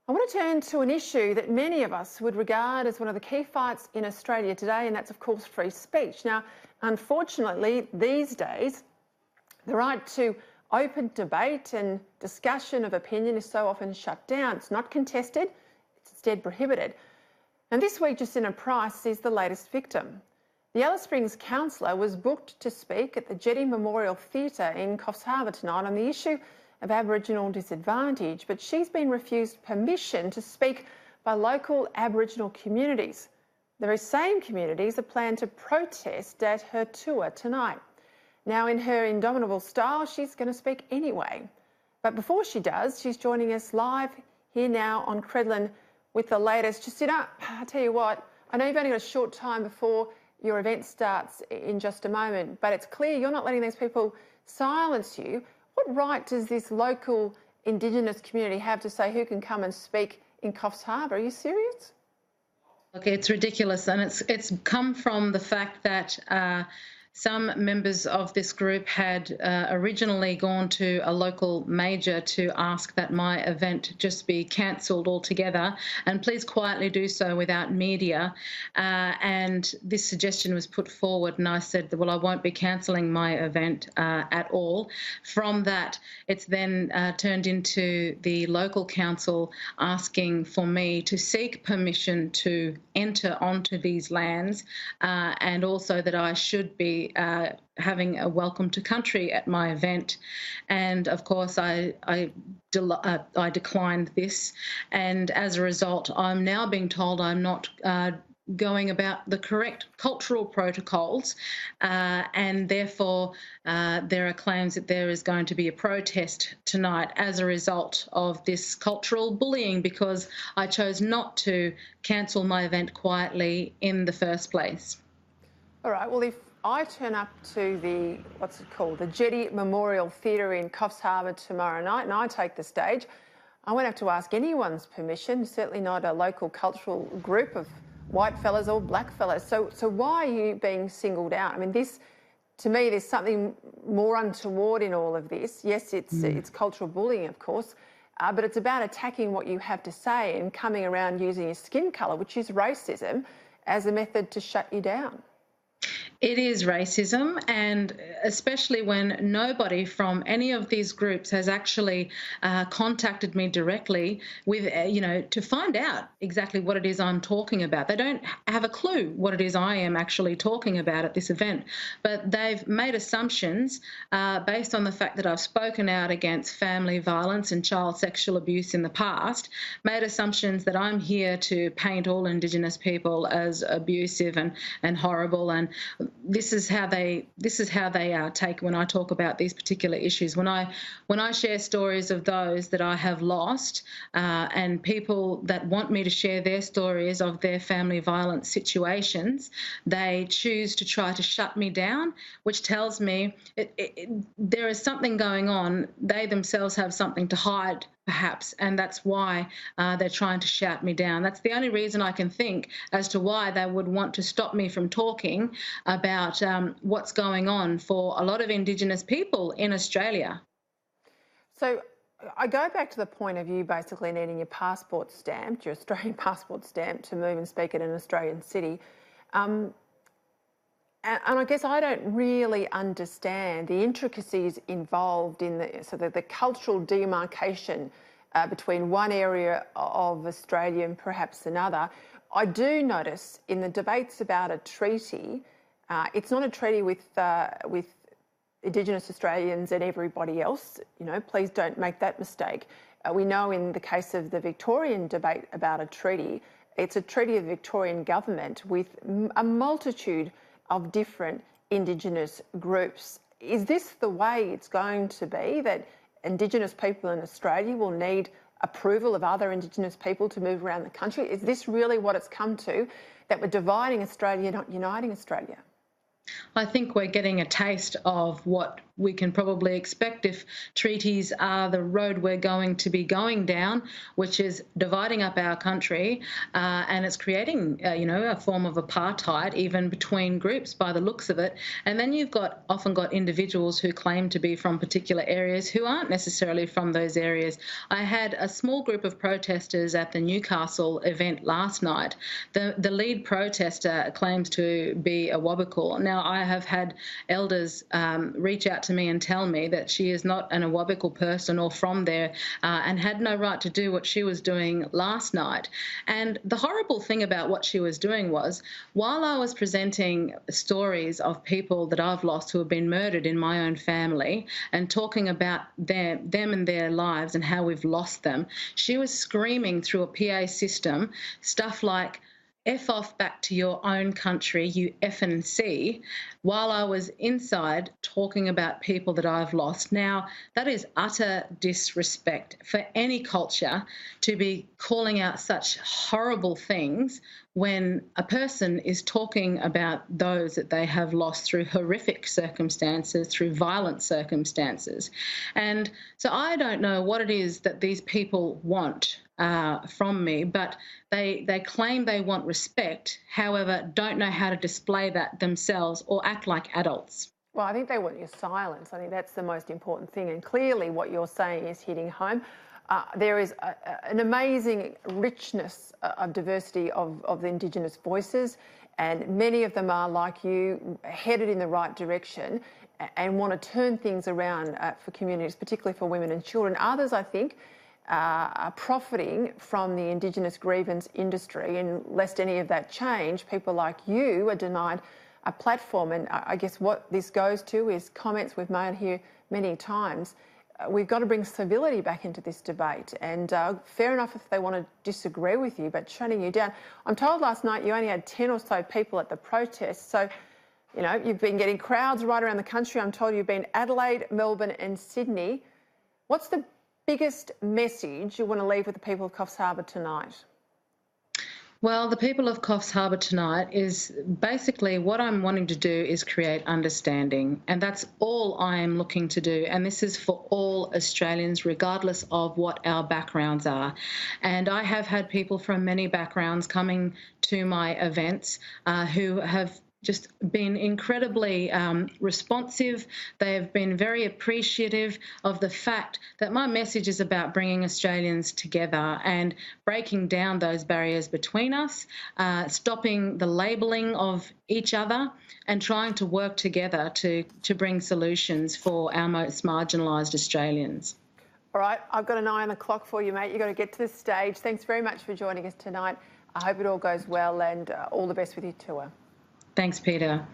I want to turn to an issue that many of us would regard as one of the key fights in Australia today, and that's, of course, free speech. Now, unfortunately, these days, the right to open debate and discussion of opinion is so often shut down. It's not contested, it's instead prohibited. And this week, Jacinta Price is the latest victim. The Alice Springs Councillor was booked to speak at the Jetty Memorial Theatre in Coffs Harbour tonight on the issue of Aboriginal disadvantage, but she's been refused permission to speak by local Aboriginal communities. The very same communities are planned to protest at her tour tonight. Now, in her indomitable style, she's going to speak anyway. But before she does, she's joining us live here now on Credlin with the latest. Jacinta, I tell you what, I know you've only got a short time before your event starts in just a moment, but it's clear you're not letting these people silence you. What right does this local Indigenous community have to say who can come and speak in Coffs Harbour? Are you serious? Look, it's ridiculous, and it's come from the fact that some members of this group had originally gone to a local major to ask that my event just be cancelled altogether, and please quietly do so without media. And this suggestion was put forward, and I said, well, I won't be cancelling my event at all. From that, it's then turned into the local council asking for me to seek permission to enter onto these lands, and also that I should be having a welcome to country at my event. And of course I declined this, and as a result I'm now being told I'm not going about the correct cultural protocols, and therefore there are claims that there is going to be a protest tonight as a result of this cultural bullying, because I chose not to cancel my event quietly in the first place. All right, well, if I turn up to the, what's it called, the Jetty Memorial Theatre in Coffs Harbour tomorrow night, and I take the stage, I won't have to ask anyone's permission, certainly not a local cultural group of white fellas or black fellas. So why are you being singled out? I mean, this, to me, there's something more untoward in all of this. Yes, it's cultural bullying, of course, but it's about attacking what you have to say and coming around using your skin colour, which is racism, as a method to shut you down. It is racism, and especially when nobody from any of these groups has actually contacted me directly with, to find out exactly what it is I'm talking about. They don't have a clue what it is I am actually talking about at this event, but they've made assumptions based on the fact that I've spoken out against family violence and child sexual abuse in the past, made assumptions that I'm here to paint all Indigenous people as abusive and horrible, and this is how they take when I talk about these particular issues. When I share stories of those that I have lost, and people that want me to share their stories of their family violence situations, they choose to try to shut me down, which tells me there is something going on. They themselves have something to hide, perhaps, and that's why they're trying to shout me down. That's the only reason I can think as to why they would want to stop me from talking about what's going on for a lot of Indigenous people in Australia. So I go back to the point of you basically needing your passport stamped, your Australian passport stamped, to move and speak at an Australian city. And I guess I don't really understand the intricacies involved in the cultural demarcation between one area of Australia and perhaps another. I do notice in the debates about a treaty, it's not a treaty with Indigenous Australians and everybody else. Please don't make that mistake. We know in the case of the Victorian debate about a treaty, it's a treaty of the Victorian government with a multitude of different Indigenous groups. Is this the way it's going to be, that Indigenous people in Australia will need approval of other Indigenous people to move around the country? Is this really what it's come to, that we're dividing Australia, not uniting Australia? I think we're getting a taste of what we can probably expect if treaties are the road we're going to be going down, which is dividing up our country, and it's creating, a form of apartheid even between groups by the looks of it. And then you've often got individuals who claim to be from particular areas who aren't necessarily from those areas. I had a small group of protesters at the Newcastle event last night. The lead protester claims to be a Awabakal. Now, I have had elders reach out to me and tell me that she is not an Awabakal person or from there, and had no right to do what she was doing last night. And the horrible thing about what she was doing was, while I was presenting stories of people that I've lost who have been murdered in my own family and talking about them and their lives and how we've lost them, she was screaming through a PA system stuff like, "F off back to your own country, you effing see," while I was inside talking about people that I've lost. Now, that is utter disrespect for any culture to be calling out such horrible things when a person is talking about those that they have lost through horrific circumstances, through violent circumstances. And so I don't know what it is that these people want from me, but they claim they want respect, however, don't know how to display that themselves or act like adults. Well, I think they want your silence. I think that's the most important thing. And clearly what you're saying is hitting home. There is an amazing richness of diversity of the Indigenous voices, and many of them are, like you, headed in the right direction and want to turn things around for communities, particularly for women and children. Others, I think, are profiting from the Indigenous grievance industry, and lest any of that change, people like you are denied a platform. And I guess what this goes to is comments we've made here many times. We've got to bring civility back into this debate, and fair enough if they want to disagree with you, but shutting you down. I'm told last night you only had 10 or so people at the protest, so you've been getting crowds right around the country. I'm told you've been Adelaide, Melbourne and Sydney. What's the biggest message you want to leave with the people of Coffs Harbour tonight? Well, the people of Coffs Harbour tonight is basically what I'm wanting to do is create understanding, and that's all I am looking to do. And this is for all Australians, regardless of what our backgrounds are. And I have had people from many backgrounds coming to my events who have just been incredibly responsive. They have been very appreciative of the fact that my message is about bringing Australians together and breaking down those barriers between us, stopping the labelling of each other and trying to work together to bring solutions for our most marginalised Australians. All right, I've got an eye on the clock for you, mate. You've got to get to the stage. Thanks very much for joining us tonight. I hope it all goes well, and all the best with your tour. Thanks, Peter.